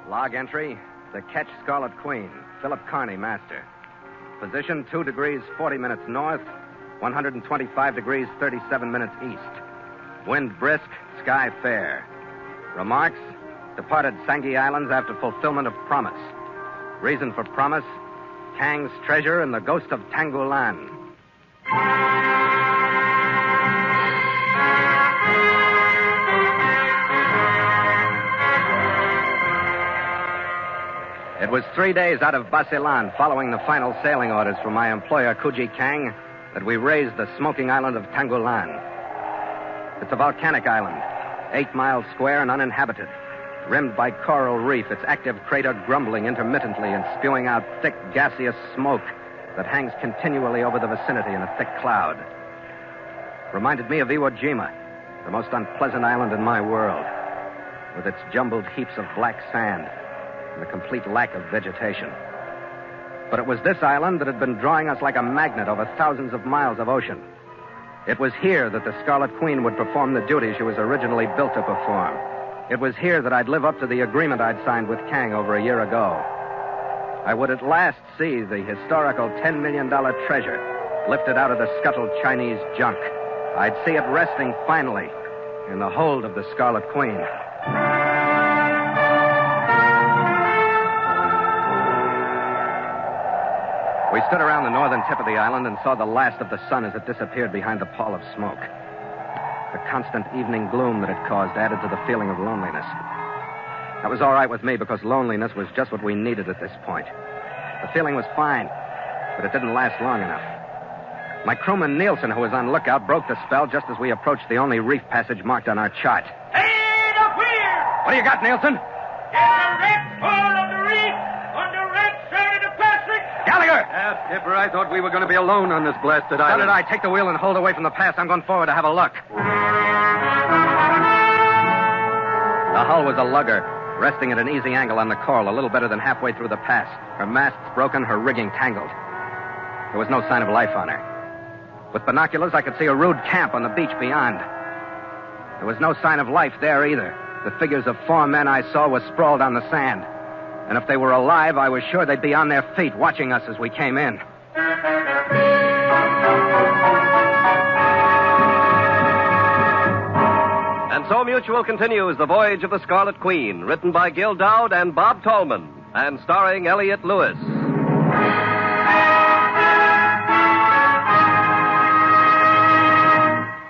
Log entry, the ketch Scarlet Queen, Philip Carney, master. Position 2 degrees 40 minutes north, 125 degrees 37 minutes east. Wind brisk, sky fair. Remarks, departed Sangi Islands after fulfillment of promise. Reason for promise, Kang's treasure and the ghost of Tangulan. It was 3 days out of Basilan, following the final sailing orders from my employer, Kuji Kang, that we raised the smoking island of Tangulan. It's a volcanic island, 8 miles square and uninhabited, rimmed by coral reef, its active crater grumbling intermittently and spewing out thick, gaseous smoke that hangs continually over the vicinity in a thick cloud. Reminded me of Iwo Jima, the most unpleasant island in my world, with its jumbled heaps of black sand and the complete lack of vegetation. But it was this island that had been drawing us like a magnet over thousands of miles of ocean. It was here that the Scarlet Queen would perform the duties she was originally built to perform. It was here that I'd live up to the agreement I'd signed with Kang over a year ago. I would at last see the historical $10 million treasure lifted out of the scuttled Chinese junk. I'd see it resting finally in the hold of the Scarlet Queen. We stood around the northern tip of the island and saw the last of the sun as it disappeared behind the pall of smoke. The constant evening gloom that it caused added to the feeling of loneliness. That was all right with me because loneliness was just what we needed at this point. The feeling was fine, but it didn't last long enough. My crewman Nielsen, who was on lookout, broke the spell just as we approached the only reef passage marked on our chart. Hey, look here! What do you got, Nielsen? It's a red pole of the reef on the red side of the Pacific. Gallagher! Yeah, Skipper, I thought we were going to be alone on this blasted So island. did I. Take the wheel and hold away from the pass. I'm going forward to have a look. The hull was a lugger, resting at an easy angle on the coral, a little better than halfway through the pass. Her masts broken, her rigging tangled. There was no sign of life on her. With binoculars, I could see a rude camp on the beach beyond. There was no sign of life there either. The figures of 4 men I saw were sprawled on the sand. And if they were alive, I was sure they'd be on their feet watching us as we came in. And so Mutual continues The Voyage of the Scarlet Queen, written by Gil Doud and Bob Tallman, and starring Elliott Lewis.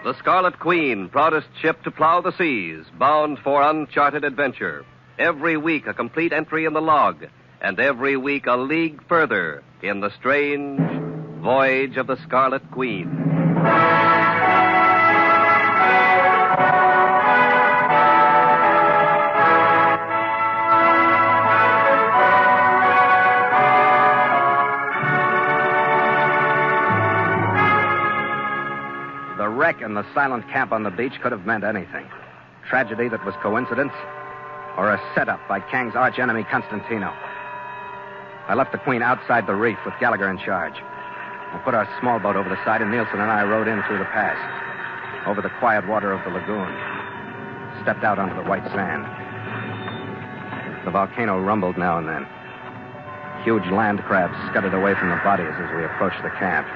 The Scarlet Queen, proudest ship to plow the seas, bound for uncharted adventure. Every week a complete entry in the log, and every week a league further in the strange Voyage of the Scarlet Queen. The wreck and the silent camp on the beach could have meant anything. Tragedy that was coincidence, or a setup by Kang's archenemy, Constantino. I left the Queen outside the reef with Gallagher in charge. I put our small boat over the side, and Nielsen and I rowed in through the pass, over the quiet water of the lagoon, stepped out onto the white sand. The volcano rumbled now and then. Huge land crabs scudded away from the bodies as we approached the camp.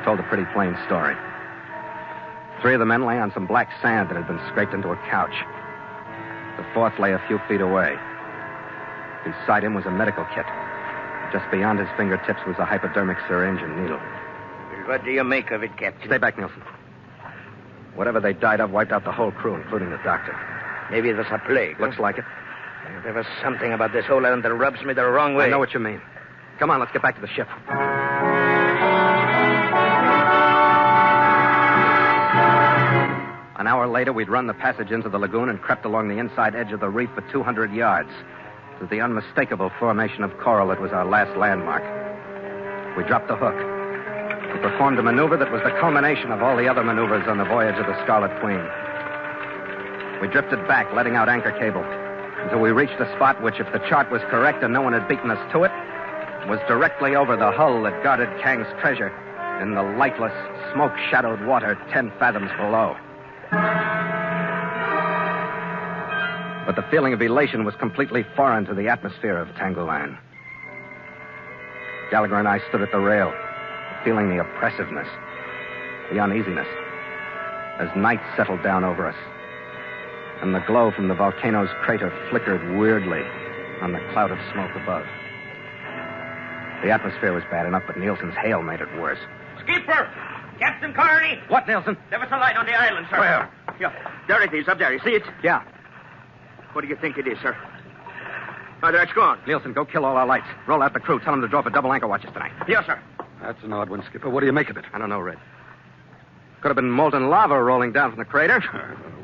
Told a pretty plain story. 3 of the men lay on some black sand that had been scraped into a couch. The 4th lay a few feet away. Beside him was a medical kit. Just beyond his fingertips was a hypodermic syringe and needle. What do you make of it, Captain? Stay back, Nielsen. Whatever they died of wiped out the whole crew, including the doctor. Maybe it was a plague. Looks like it. There was something about this whole island that rubs me the wrong way. I know what you mean. Come on, let's get back to the ship. An hour later, we'd run the passage into the lagoon and crept along the inside edge of the reef for 200 yards to the unmistakable formation of coral that was our last landmark. We dropped the hook. We performed a maneuver that was the culmination of all the other maneuvers on the voyage of the Scarlet Queen. We drifted back, letting out anchor cable, until we reached a spot which, if the chart was correct and no one had beaten us to it, was directly over the hull that guarded Kang's treasure in the lightless, smoke-shadowed water 10 fathoms below. But the feeling of elation was completely foreign to the atmosphere of Tangleland. Gallagher and I stood at the rail, feeling the oppressiveness, the uneasiness, as night settled down over us, and the glow from the volcano's crater flickered weirdly on the cloud of smoke above. The atmosphere was bad enough, but Nielsen's hail made it worse. Skipper! Captain Carney! What, Nielsen? There was a light on the island, sir. Where? Yeah, there it is, up there. You see it? Yeah. What do you think it is, sir? Oh, there it's gone. Nielsen, go kill all our lights. Roll out the crew. Tell them to draw up a double anchor watches tonight. Yes, sir. That's an odd one, Skipper. What do you make of it? I don't know, Red. Could have been molten lava rolling down from the crater.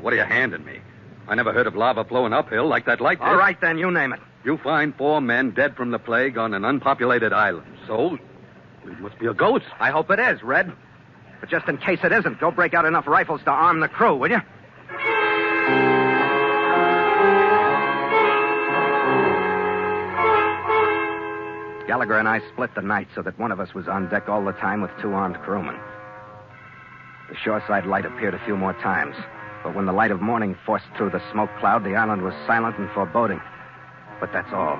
What are you handing me? I never heard of lava flowing uphill like that light did. All right, then, you name it. You find 4 men dead from the plague on an unpopulated island. So, it must be a ghost. I hope it is, Red. But just in case it isn't, go break out enough rifles to arm the crew, will you? Gallagher and I split the night so that one of us was on deck all the time with 2 armed crewmen. The shoreside light appeared a few more times, but when the light of morning forced through the smoke cloud, the island was silent and foreboding. But that's all.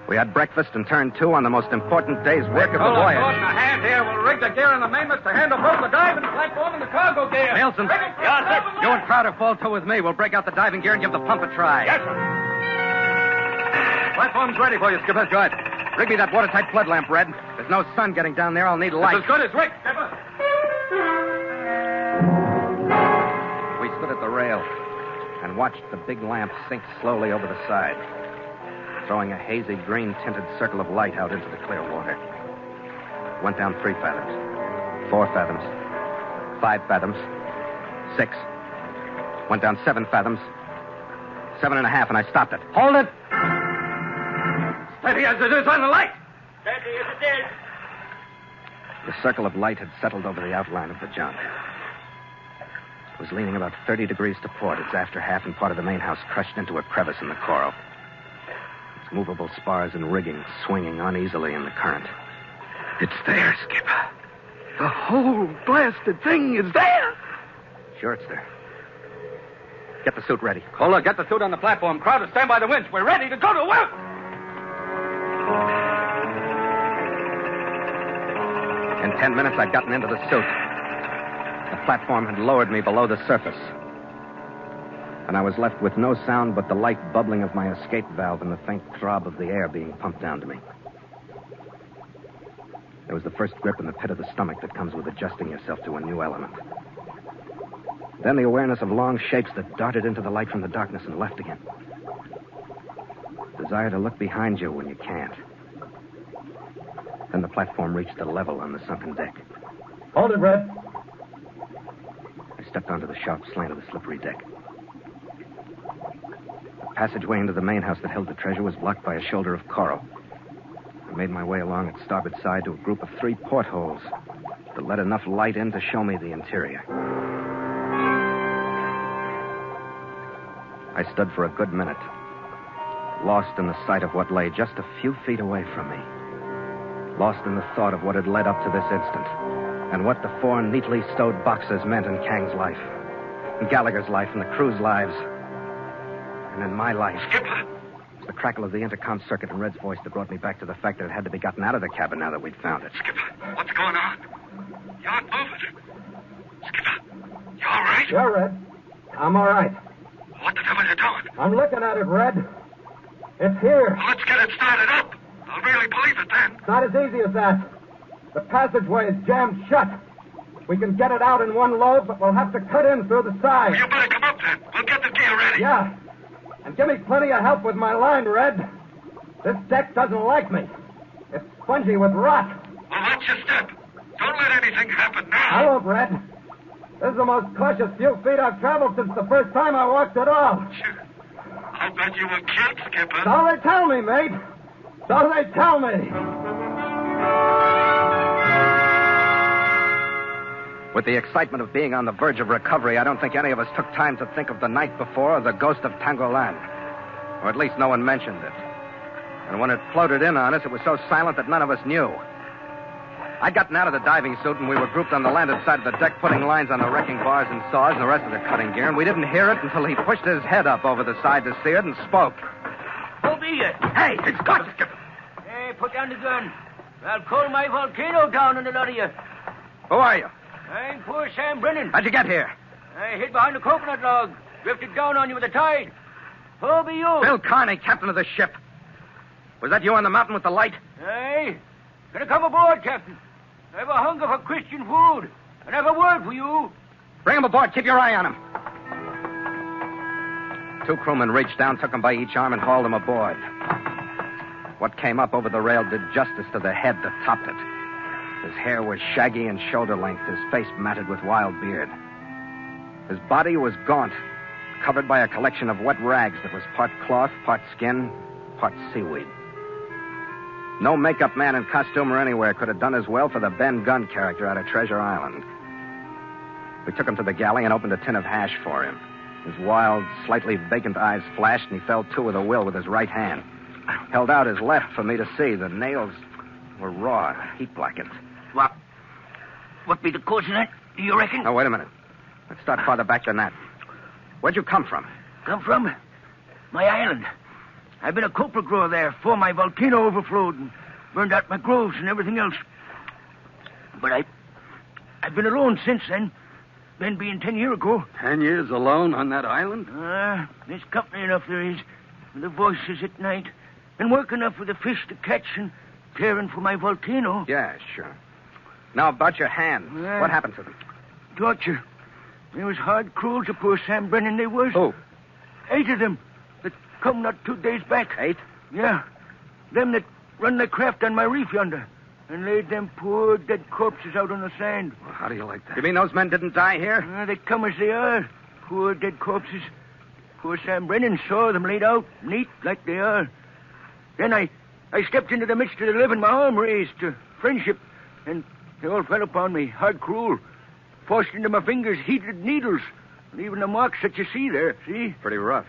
We had breakfast and turned to on the most important day's work of the voyage. Hold a hand here. We'll rig the gear in the mainmast to handle both the diving platform and the cargo gear. Nielsen, you and Crowder fall to with me. We'll break out the diving gear and give the pump a try. Yes, sir. Platform's ready for you, Skipper. Good. Rig me that watertight flood lamp, Red. There's no sun getting down there. I'll need light. It's as good as rigged, Skipper. We stood at the rail and watched the big lamp sink slowly over the side, throwing a hazy green-tinted circle of light out into the clear water. Went down 3 fathoms, 4 fathoms, 5 fathoms, 6. Went down 7 fathoms, 7.5, and I stopped it. Hold it! Steady as it is on the light. Steady as it is. The circle of light had settled over the outline of the junk. It was leaning about 30 degrees to port, its after half and part of the main house crushed into a crevice in the coral. Its movable spars and rigging swinging uneasily in the current. It's there, Skipper. The whole blasted thing is there. Sure, it's there. Get the suit ready. Cola, get the suit on the platform. Crowder, stand by the winch. We're ready to go to work. In 10 minutes, I'd gotten into the suit. The platform had lowered me below the surface. And I was left with no sound but the light bubbling of my escape valve and the faint throb of the air being pumped down to me. There was the first grip in the pit of the stomach that comes with adjusting yourself to a new element. Then the awareness of long shapes that darted into the light from the darkness and left again. Desire to look behind you when you can't. Then the platform reached a level on the sunken deck. Hold it, Red. I stepped onto the sharp slant of the slippery deck. The passageway into the main house that held the treasure was blocked by a shoulder of coral. I made my way along its starboard side to a group of 3 portholes that let enough light in to show me the interior. I stood for a good minute, lost in the sight of what lay just a few feet away from me. Lost in the thought of what had led up to this instant, and what the 4 neatly stowed boxes meant in Kang's life, in Gallagher's life, and the crew's lives, and in my life. Skipper! It was the crackle of the intercom circuit and Red's voice that brought me back to the fact that it had to be gotten out of the cabin now that we'd found it. Skipper, what's going on? You aren't moving. Skipper, you all right? Sure, Red. I'm all right. What the devil are you doing? I'm looking at it, Red. It's here. Well, let's get it started up. I'll really believe it then. It's not as easy as that. The passageway is jammed shut. We can get it out in one load, but we'll have to cut in through the side. Well, you better come up then. We'll get the gear ready. Yeah. And give me plenty of help with my line, Red. This deck doesn't like me. It's spongy with rot. Well, watch your step. Don't let anything happen now. I won't, Red. This is the most cautious few feet I've traveled since the first time I walked at all. Sure. I'll bet you were killed, Skipper. So they tell me, mate. So they tell me. With the excitement of being on the verge of recovery, I don't think any of us took time to think of the night before or the ghost of Tangleland. Or at least no one mentioned it. And when it floated in on us, it was so silent that none of us knew. I'd gotten out of the diving suit, and we were grouped on the landed side of the deck, putting lines on the wrecking bars and saws and the rest of the cutting gear, and we didn't hear it until he pushed his head up over the side to see it and spoke. Who be you? Hey, it's got Skipper. Hey, put down the gun. I'll call my volcano down on the lot of you. Who are you? I'm poor Sam Brennan. How'd you get here? I hid behind a coconut log. Drifted down on you with the tide. Who be you? Phil Carney, captain of the ship. Was that you on the mountain with the light? Hey, can I come aboard, Captain? I have a hunger for Christian food, and I have a word for you. Bring him aboard. Keep your eye on him. 2 crewmen reached down, took him by each arm, and hauled him aboard. What came up over the rail did justice to the head that topped it. His hair was shaggy and shoulder-length, his face matted with wild beard. His body was gaunt, covered by a collection of wet rags that was part cloth, part skin, part seaweed. No makeup man in costume or anywhere could have done as well for the Ben Gunn character out of Treasure Island. We took him to the galley and opened a tin of hash for him. His wild, slightly vacant eyes flashed, and he fell to with a will with his right hand. Held out his left for me to see. The nails were raw, heat blackened. What be the cause of that, do you reckon? Now, wait a minute. Let's start farther back than that. Where'd you come from? Come from? My island. I've been a copra grower there before my volcano overflowed and burned out my groves and everything else. But I've been alone since then. Ben being 10 years ago. 10 years alone on that island? There's company enough there is. And the voices at night. And work enough with the fish to catch and caring for my volcano. Yeah, sure. Now, about your hands. What happened to them? Torture. They was hard cruel to poor Sam Brennan, they was. Who? 8 of them. That come not 2 days back. 8? Yeah. Them that run the craft on my reef yonder. And laid them poor dead corpses out on the sand. Well, how do you like that? You mean those men didn't die here? They come as they are. Poor dead corpses. Poor Sam Brennan saw them laid out, neat like they are. Then I stepped into the midst of the living, my arm raised to friendship. And they all fell upon me, hard cruel. Forced into my fingers heated needles. Leaving the marks that you see there, see? Pretty rough.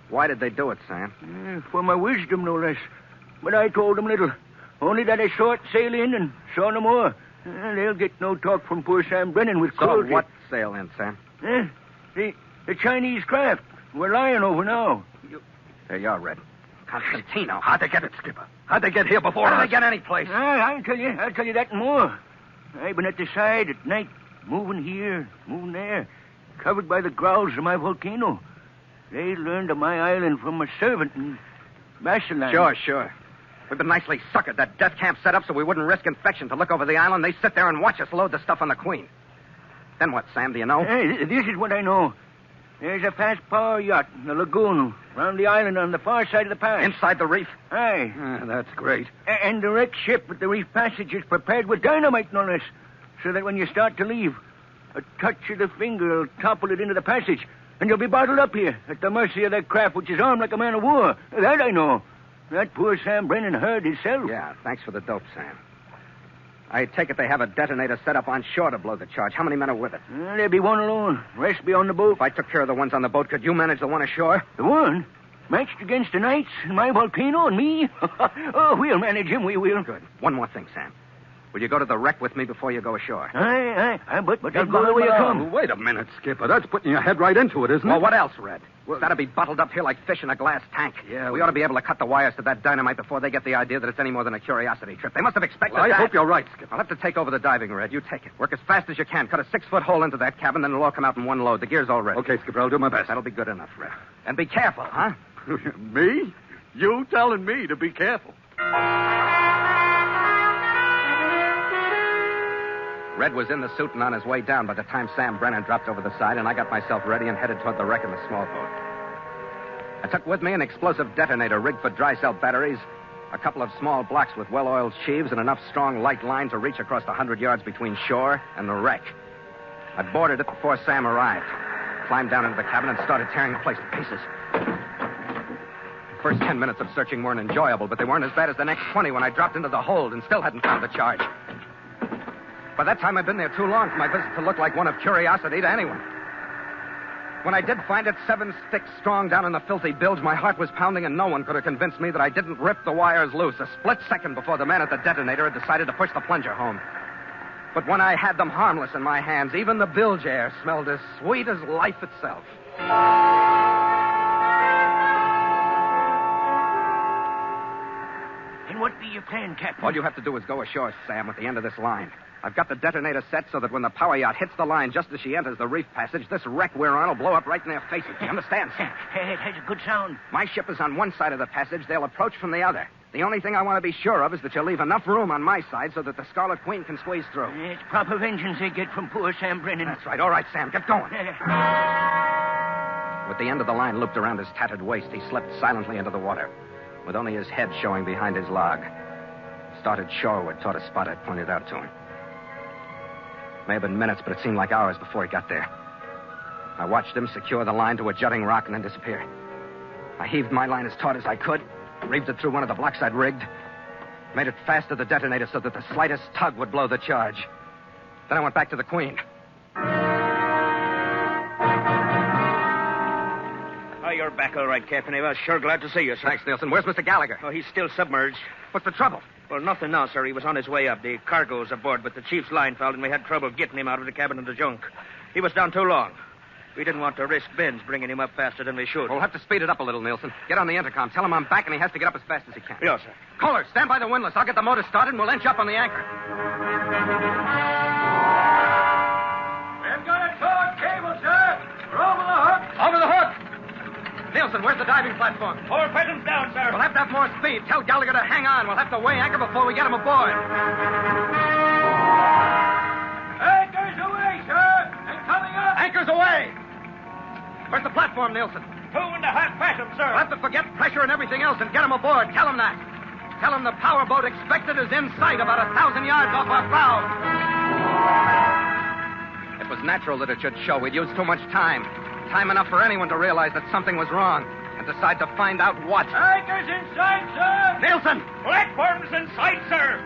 Why did they do it, Sam? For my wisdom, no less. But I told them little. Only that I saw it sail in and saw no more. They'll get no talk from poor Sam Brennan with cruelty. So what sail in, Sam? The Chinese craft. We're lying over now. There you are, Red. Constantino. How'd they get it, Skipper? How'd they get here before How us? did they get any place? I'll tell you that and more. I've been at the side at night, moving here, moving there, covered by the growls of my volcano. They learned of my island from a servant in Basilan. Sure. We've been nicely suckered. That death camp set up so we wouldn't risk infection to look over the island. They sit there and watch us load the stuff on the Queen. Then what, Sam, do you know? This is what I know. There's a fast power yacht in the lagoon around the island on the far side of the pass. Inside the reef? Aye. That's great. And the wrecked ship at the reef passage is prepared with dynamite, no less, so that when you start to leave, a touch of the finger will topple it into the passage, and you'll be bottled up here at the mercy of that craft which is armed like a man of war. That I know. That poor Sam Brennan heard himself. Yeah, thanks for the dope, Sam. I take it they have a detonator set up on shore to blow the charge. How many men are with it? There'll be one alone. Rest be on the boat. If I took care of the ones on the boat, could you manage the one ashore? The one? Matched against the knights and my volcano and me? Oh, we'll manage him, we will. Good. One more thing, Sam. Will you go to the wreck with me before you go ashore? Aye. But I'll go the way you come. Wait a minute, Skipper. That's putting your head right into it, isn't it? Well, what else, Red? Well, that'll be bottled up here like fish in a glass tank. Yeah, we ought to be able to cut the wires to that dynamite before they get the idea that it's any more than a curiosity trip. They must have expected I that. hope you're right, Skipper. I'll have to take over the diving, Red. You take it. Work as fast as you can. Cut a 6-foot hole into that cabin, then it'll all come out in one load. The gear's all ready. Okay, Skipper, I'll do my best. That'll be good enough, Red. And be careful, huh? Me? You telling me to be careful? Red was in the suit and on his way down by the time Sam Brennan dropped over the side, and I got myself ready and headed toward the wreck in the small boat. I took with me an explosive detonator rigged for dry cell batteries, a couple of small blocks with well-oiled sheaves, and enough strong light line to reach across the 100 yards between shore and the wreck. I boarded it before Sam arrived, climbed down into the cabin, and started tearing the place to pieces. The first 10 minutes of searching weren't enjoyable, but they weren't as bad as the next 20 when I dropped into the hold and still hadn't found the charge. By that time, I'd been there too long for my visit to look like one of curiosity to anyone. When I did find it 7 sticks strong down in the filthy bilge, my heart was pounding, and no one could have convinced me that I didn't rip the wires loose a split second before the man at the detonator had decided to push the plunger home. But when I had them harmless in my hands, even the bilge air smelled as sweet as life itself. And what be your plan, Captain? All you have to do is go ashore, Sam, at the end of this line. I've got the detonator set so that when the power yacht hits the line just as she enters the reef passage, this wreck we're on will blow up right in their faces. You understand, Sam? It has a good sound. My ship is on one side of the passage. They'll approach from the other. The only thing I want to be sure of is that you'll leave enough room on my side so that the Scarlet Queen can squeeze through. It's proper vengeance they get from poor Sam Brennan. That's right. All right, Sam, get going. With the end of the line looped around his tattered waist, he slipped silently into the water, with only his head showing behind his log. Started shoreward toward a spot I'd pointed out to him. May have been minutes, but it seemed like hours before he got there. I watched him secure the line to a jutting rock and then disappear. I heaved my line as taut as I could, reeved it through one of the blocks I'd rigged, made it fast to the detonator so that the slightest tug would blow the charge. Then I went back to the Queen. Oh, you're back all right, Captain. I was sure glad to see you, sir. Thanks, Nielsen. Where's Mr. Gallagher? Oh, he's still submerged. What's the trouble? Well, nothing now, sir. He was on his way up. The cargo's aboard, but the chief's line fouled, and we had trouble getting him out of the cabin of the junk. He was down too long. We didn't want to risk Ben's bringing him up faster than we should. We'll have to speed it up a little, Nielsen. Get on the intercom. Tell him I'm back, and he has to get up as fast as he can. Yes, sir. Kohler, stand by the windlass. I'll get the motor started, and we'll inch up on the anchor. We've got a taut cable, sir. We're over the hook. Over the hook! Nielsen, where's the diving platform? 4 fathoms down, sir. We'll have to have more speed. Tell Gallagher to hang on. We'll have to weigh anchor before we get him aboard. Anchor's away, sir. And coming up. Anchor's away! Where's the platform, Nielsen? 2.5 fathoms, sir. We'll have to forget pressure and everything else and get him aboard. Tell him that. Tell him the power boat expected is in sight about 1,000 yards off our bow. It was natural that it should show. We'd used too much time. Time enough for anyone to realize that something was wrong and decide to find out what. Anchor's in sight, sir. Nielsen! Platform's in sight, sir.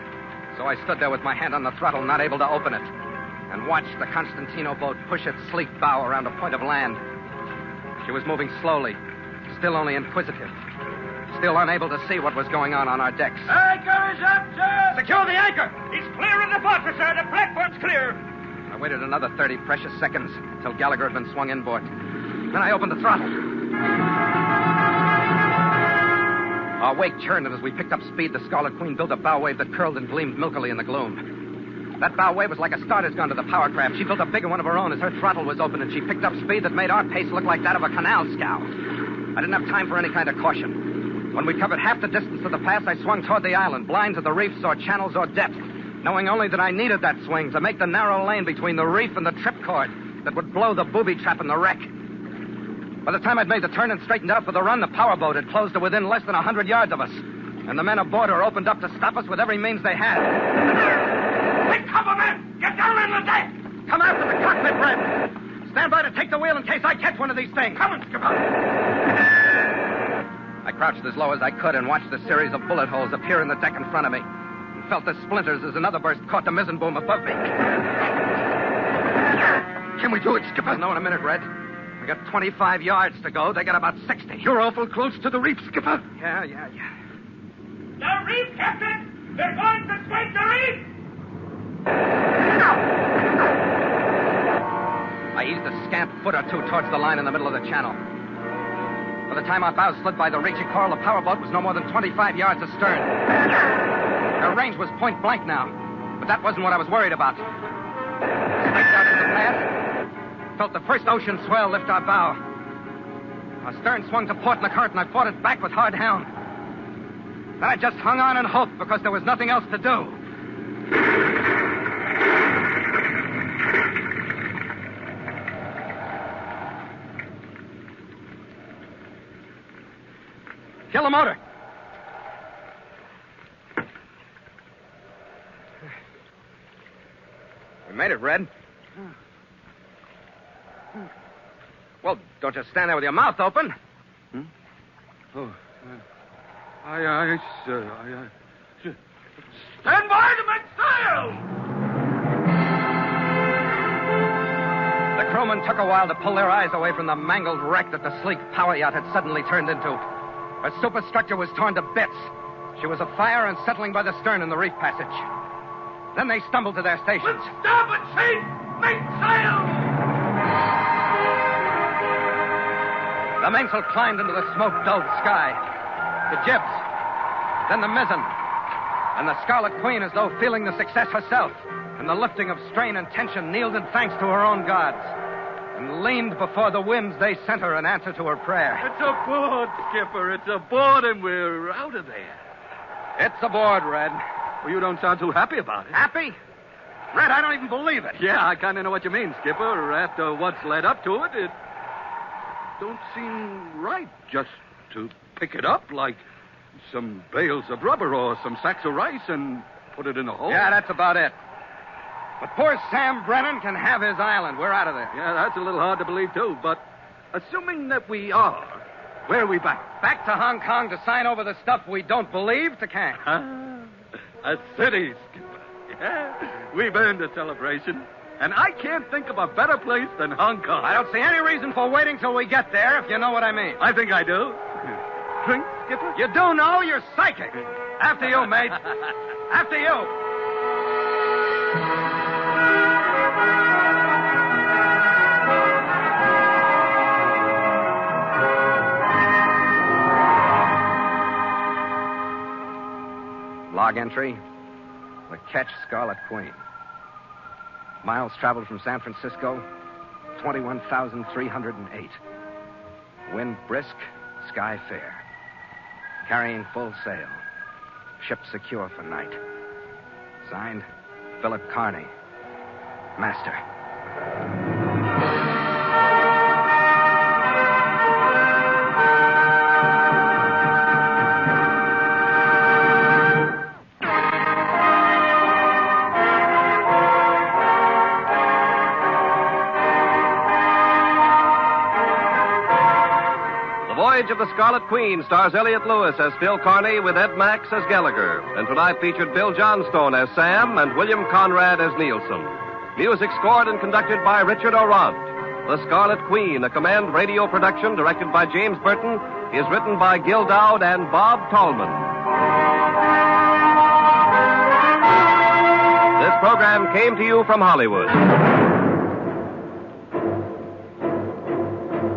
So I stood there with my hand on the throttle, not able to open it, and watched the Constantino boat push its sleek bow around a point of land. She was moving slowly, still only inquisitive, still unable to see what was going on our decks. Anchor is up, sir. Secure the anchor! He's clear in the water, sir. The platform's clear. I waited another 30 precious seconds till Gallagher had been swung inboard. Then I opened the throttle. Our wake churned, and as we picked up speed, the Scarlet Queen built a bow wave that curled and gleamed milkily in the gloom. That bow wave was like a starter's gun to the power craft. She built a bigger one of her own as her throttle was open, and she picked up speed that made our pace look like that of a canal scow. I didn't have time for any kind of caution. When we covered half the distance of the pass, I swung toward the island, blind to the reefs or channels or depth, knowing only that I needed that swing to make the narrow lane between the reef and the tripcord that would blow the booby trap in the wreck. By the time I'd made the turn and straightened out for the run, the power boat had closed to within less than 100 yards of us, and the men aboard her opened up to stop us with every means they had. Take cover, men! Get down in the deck! Come after the cockpit, Red! Stand by to take the wheel in case I catch one of these things. Come on, Skipper! I crouched as low as I could and watched a series of bullet holes appear in the deck in front of me, and felt the splinters as another burst caught the mizzen boom above me. Can we do it, Skipper? I'll know in a minute, Red. We got 25 yards to go. They got about 60. You're awful close to the reef, Skipper. Yeah. The reef, Captain! They're going to scrape the reef! I eased a scant foot or two towards the line in the middle of the channel. By the time our bow slid by the reaching coral, the power boat was no more than 25 yards astern. Her range was point blank now, but that wasn't what I was worried about. Straight out into the pass, felt the first ocean swell lift our bow. Our stern swung to port in the current, and I fought it back with hard helm. Then I just hung on and hoped because there was nothing else to do. Kill the motor. We made it, Red. Well, don't just stand there with your mouth open. Oh, aye, sir. Stand by to make sail! The crew crewmen took a while to pull their eyes away from the mangled wreck that the sleek power yacht had suddenly turned into. Her superstructure was torn to bits. She was afire and settling by the stern in the reef passage. Then they stumbled to their stations. Starboard sheet! Make sail! The mainsail climbed into the smoke-dulled sky. The jibs. Then the mizzen. And the Scarlet Queen, as though feeling the success herself, and the lifting of strain and tension, kneeled in thanks to her own gods, and leaned before the winds they sent her in answer to her prayer. It's aboard, Skipper. It's aboard, and we're out of there. It's aboard, Red. Well, you don't sound too happy about it. Happy? Red, I don't even believe it. Yeah, I kind of know what you mean, Skipper. After what's led up to it, it don't seem right just to pick it up like some bales of rubber or some sacks of rice and put it in a hole. Yeah, that's about it. But poor Sam Brennan can have his island. We're out of there. Yeah, that's a little hard to believe, too. But assuming that we are, where are we back? Back to Hong Kong to sign over the stuff we don't believe to Kang. A city, Skipper. Yeah, we've earned a celebration. And I can't think of a better place than Hong Kong. I don't see any reason for waiting till we get there, if you know what I mean. I think I do. Drink, Skipper? You do know? You're psychic. After you, mate. After you. Log entry, the ketch Scarlet Queen. Miles traveled from San Francisco, 21,308. Wind brisk, sky fair. Carrying full sail. Ship secure for night. Signed, Philip Carney, Master. Voyage of the Scarlet Queen stars Elliott Lewis as Phil Carney with Ed Max as Gallagher. And tonight featured Bill Johnstone as Sam and William Conrad as Nielsen. Music scored and conducted by Richard Orant. The Scarlet Queen, a Command radio production directed by James Burton, is written by Gil Doud and Bob Tallman. This program came to you from Hollywood.